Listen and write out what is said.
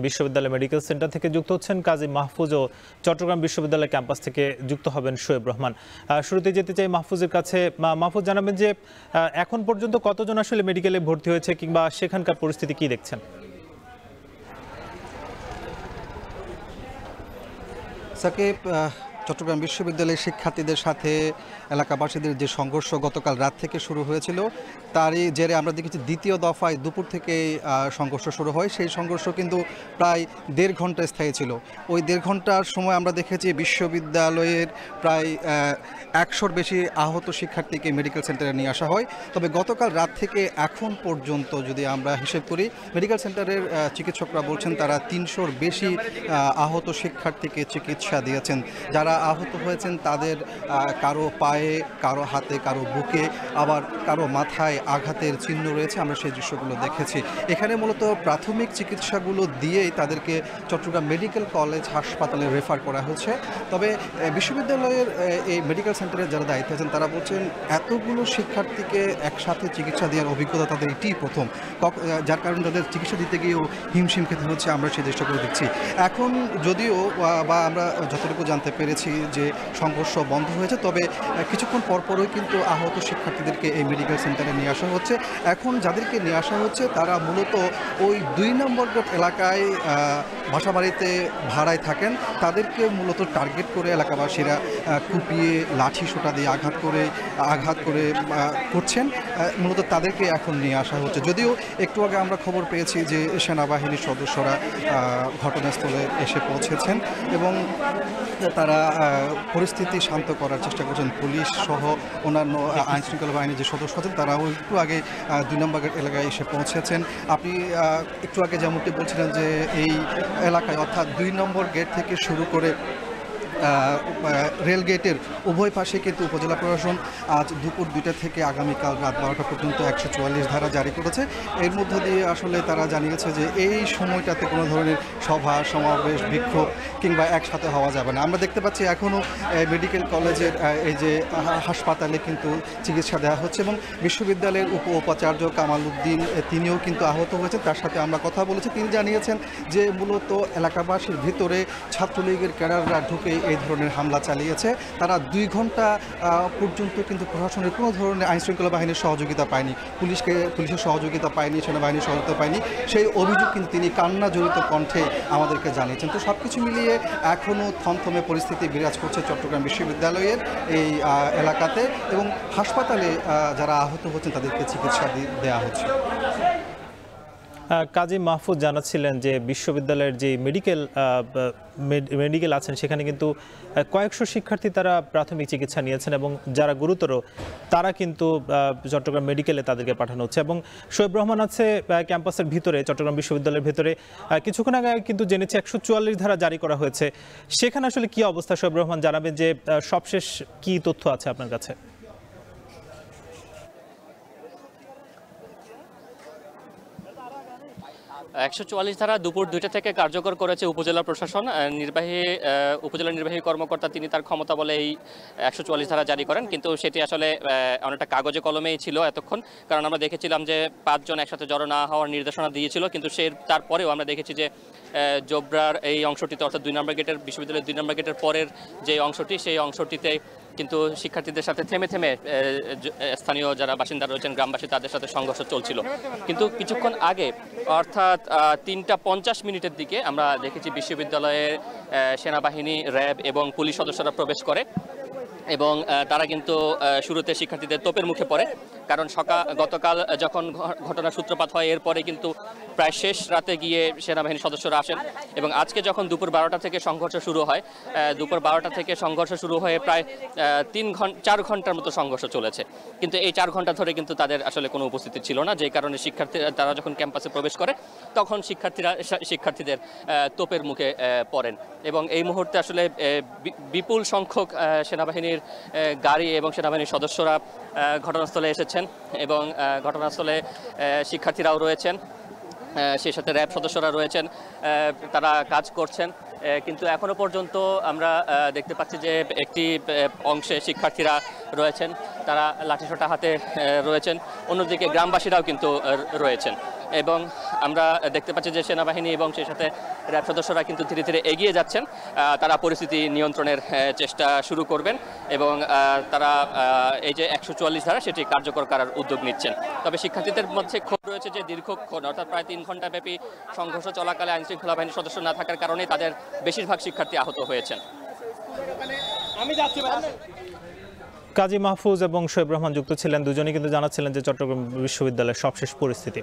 বিশ্ববিদ্যালয় medical centre থেকে যুক্ত হচ্ছেন কাজী মাহফুজ ও চট্টগ্রাম বিশ্ববিদ্যালয় ক্যাম্পাস থেকে যুক্ত হবেন শোয়েব রহমান। শুরুতে যেতে চাই মাহফুজের কাছে। মাহফুজ, জানাবেন যে এখন পর্যন্ত কতজন আসলে মেডিকেলে ভর্তি হয়েছে কিংবা সেখানকার পরিস্থিতি কি দেখছেন? সাকিব, চট্টগ্রাম বিশ্ববিদ্যালয়ের শিক্ষার্থীদের সাথে এলাকাবাসীদের যে সংঘর্ষ গতকাল রাত থেকে শুরু হয়েছিল, তারই জেরে আমরা দেখেছি দ্বিতীয় দফায় দুপুর থেকে সংঘর্ষ শুরু হয়। সেই সংঘর্ষ কিন্তু প্রায় 1.5 ঘন্টা স্থায়ী ছিল। ওই 1.5 ঘন্টার সময় আমরা দেখেছি বিশ্ববিদ্যালয়ের প্রায় 100-র বেশি আহত শিক্ষার্থীকে মেডিকেল সেন্টারে নিয়ে আসা হয়। তবে গতকাল রাত থেকে এখন পর্যন্ত যদি আমরা হিসেব করি, মেডিকেল সেন্টারের চিকিৎসকরা বলছেন তারা 300-র বেশি আহত শিক্ষার্থীকে চিকিৎসা দিয়েছেন। যারা আহত হয়েছেন তাদের কারো পায়ে, কারো হাতে, কারো বুকে, আবার কারো মাথায় আঘাতের চিহ্ন রয়েছে। আমরা সেই দৃশ্যগুলো দেখেছি। এখানে মূলত প্রাথমিক চিকিৎসাগুলো দিয়েই তাদেরকে চট্টগ্রাম মেডিকেল কলেজ হাসপাতালে রেফার করা হচ্ছে। তবে বিশ্ববিদ্যালয়ের এই মেডিকেল সেন্টারে যারা দায়িত্বে আছেন তারা বলছেন এতগুলো শিক্ষার্থীকে একসাথে চিকিৎসা দেওয়ার অভিজ্ঞতা তাদের এটিই প্রথম, যার কারণে তাদের চিকিৎসা দিতে গিয়েও হিমশিম খেতে হচ্ছে। আমরা সেই দৃশ্যগুলো দেখছি। এখন যদিও বা আমরা যতটুকু জানতে পেরেছি যে সংঘর্ষ বন্ধ হয়েছে, তবে কিছুক্ষণ পরপরই কিন্তু আহত শিক্ষার্থীদেরকে এই মেডিকেল সেন্টারে নিয়ে আসা হচ্ছে। এখন যাদেরকে নিয়ে আসা হচ্ছে তারা মূলত ওই 2 নম্বর গেট এলাকায় বাসাবাড়িতে ভাড়ায় থাকেন। তাদেরকে মূলত টার্গেট করে এলাকাবাসীরা কুপিয়ে লাঠি সোঁটা দিয়ে আঘাত করে করছেন। মূলত তাদেরকে এখন নিয়ে আসা হচ্ছে। যদিও একটু আগে আমরা খবর পেয়েছি যে সেনাবাহিনীর সদস্যরা ঘটনাস্থলে এসে পৌঁছেছেন এবং তারা পরিস্থিতি শান্ত করার চেষ্টা করছেন। পুলিশ সহ অন্যান্য আইনশৃঙ্খলা বাহিনীর যে সদস্য আছেন তারাও একটু আগে 2 নম্বর গেট এলাকায় এসে পৌঁছেছেন। আপনি একটু আগে যেমনটি বলছিলেন যে এই এলাকায় অর্থাৎ 2 নম্বর গেট থেকে শুরু করে রেল গেটের উভয় পাশে কিন্তু উপজেলা প্রশাসন আজ দুপুর 2টা থেকে আগামীকাল রাত 12টা পর্যন্ত 144 ধারা জারি করেছে। এর মধ্য দিয়ে আসলে তারা জানিয়েছে যে এই সময়টাতে কোনো ধরনের সভা সমাবেশ বিক্ষোভ কিংবা একসাথে হওয়া যাবে না। আমরা দেখতে পাচ্ছি এখনও মেডিকেল কলেজের এই যে হাসপাতালে কিন্তু চিকিৎসা দেওয়া হচ্ছে এবং বিশ্ববিদ্যালয়ের উপাচার্য কামাল উদ্দিন তিনিও কিন্তু আহত হয়েছেন। তার সাথে আমরা কথা বলেছি। তিনি জানিয়েছেন যে মূলত এলাকাবাসীর ভিতরে ছাত্রলীগের ক্যাডাররা ঢুকে এই ধরনের হামলা চালিয়েছে। তারা 2 ঘন্টা পর্যন্ত কিন্তু প্রশাসনের কোনো ধরনের আইনশৃঙ্খলা বাহিনীর সহযোগিতা পায়নি, পুলিশের সহযোগিতা পায়নি, সেনাবাহিনীর সহযোগিতা পায়নি। সেই অভিযোগ কিন্তু তিনি কান্না জড়িত কণ্ঠে আমাদেরকে জানিয়েছেন। তো সব কিছু মিলিয়ে এখনও থমথমে পরিস্থিতি বিরাজ করছে চট্টগ্রাম বিশ্ববিদ্যালয়ের এই এলাকাতে এবং হাসপাতালে যারা আহত হচ্ছেন তাদেরকে চিকিৎসা দেওয়া হচ্ছে। কাজী মাহফুজ জানাচ্ছিলেন যে বিশ্ববিদ্যালয়ের যে মেডিকেল আছেন সেখানে কিন্তু কয়েকশো শিক্ষার্থী তারা প্রাথমিক চিকিৎসা নিয়েছেন এবং যারা গুরুতর তারা কিন্তু চট্টগ্রাম মেডিকেলে তাদেরকে পাঠানো হচ্ছে। এবং শোয়েব রহমান আছে ক্যাম্পাসের ভিতরে, চট্টগ্রাম বিশ্ববিদ্যালয়ের ভিতরে। কিছুক্ষণ আগে কিন্তু জেনেছি 144 ধারা জারি করা হয়েছে। সেখানে আসলে কি অবস্থা শোয়েব রহমান, জানাবেন যে সবশেষ কি তথ্য আছে আপনার কাছে? 144 ধারা দুপুর 2টা থেকে কার্যকর করেছে উপজেলা প্রশাসন। উপজেলা নির্বাহী কর্মকর্তা তিনি তার ক্ষমতা বলে এই 144 ধারা জারি করেন, কিন্তু সেটি আসলে অনেকটা কাগজে কলমেই ছিল এতক্ষণ। কারণ আমরা দেখেছিলাম যে 5 জন একসাথে জড়ো না হওয়ার নির্দেশনা দিয়েছিল, কিন্তু তারপরেও আমরা দেখেছি যে জোবরার এই অংশটিতে অর্থাৎ 2 নম্বর গেটের বিশ্ববিদ্যালয়ের 2 নম্বর গেটের পরের যে অংশটি, সেই অংশটিতে কিন্তু শিক্ষার্থীদের সাথে থেমে স্থানীয় যারা বাসিন্দা রয়েছেন, গ্রামবাসী, তাদের সাথে সংঘর্ষ চলছিল। কিন্তু কিছুক্ষণ আগে অর্থাৎ 3টা 50 মিনিটের দিকে আমরা দেখেছি বিশ্ববিদ্যালয়ে সেনাবাহিনী, র্যাব এবং পুলিশ সদস্যরা প্রবেশ করে এবং তারা কিন্তু শুরুতে শিক্ষার্থীদের তোপের মুখে পড়ে। কারণ গতকাল যখন ঘটনার সূত্রপাত হয় এরপরে কিন্তু প্রায় শেষ রাতে গিয়ে সেনাবাহিনীর সদস্যরা আসেন এবং আজকে যখন দুপুর 12টা থেকে সংঘর্ষ শুরু হয়, দুপুর 12টা থেকে সংঘর্ষ শুরু হয়ে প্রায় 4 ঘন্টার মতো সংঘর্ষ চলেছে। কিন্তু এই 4 ঘন্টা ধরে কিন্তু তাদের আসলে কোনো উপস্থিতি ছিল না, যে কারণে তারা যখন ক্যাম্পাসে প্রবেশ করে তখন শিক্ষার্থীদের তোপের মুখে পড়েন এবং এই মুহূর্তে আসলে বিপুল সংখ্যক সেনাবাহিনীর গাড়ি এবং সেনাবাহিনীর সদস্যরা ঘটনাস্থলে এসেছেন এবং ঘটনাস্থলে শিক্ষার্থীরাও রয়েছেন, সেই সাথে র্যাব সদস্যরা রয়েছেন, তারা কাজ করছেন। কিন্তু এখনো পর্যন্ত আমরা দেখতে পাচ্ছি যে একটি অংশে শিক্ষার্থীরা রয়েছেন, তারা লাঠিসোঁটা হাতে রয়েছেন, অন্যদিকে গ্রামবাসীরাও কিন্তু রয়েছেন। এবং আমরা দেখতে পাচ্ছি যে সেনাবাহিনী এবং সেই সাথে র্যাব সদস্যরা কিন্তু ধীরে ধীরে এগিয়ে যাচ্ছেন। তারা পরিস্থিতি নিয়ন্ত্রণের চেষ্টা শুরু করবেন এবং তারা এই যে 144 ধারা সেটি কার্যকর করার উদ্যোগ নিচ্ছেন। তবে শিক্ষার্থীদের মধ্যে ক্ষোভ রয়েছে যে দীর্ঘক্ষণ অর্থাৎ প্রায় 3 ঘন্টা ব্যাপী সংঘর্ষ চলাকালে আইনশৃঙ্খলা বাহিনীর সদস্য না থাকার কারণে তাদের বেশিরভাগ শিক্ষার্থী আহত হয়েছেন। কাজী মাহফুজ এবং শোয়েব রহমান যুক্ত ছিলেন, দুজনেই কিন্তু জানাচ্ছিলেন যে চট্টগ্রাম বিশ্ববিদ্যালয়ের সবশেষ পরিস্থিতি।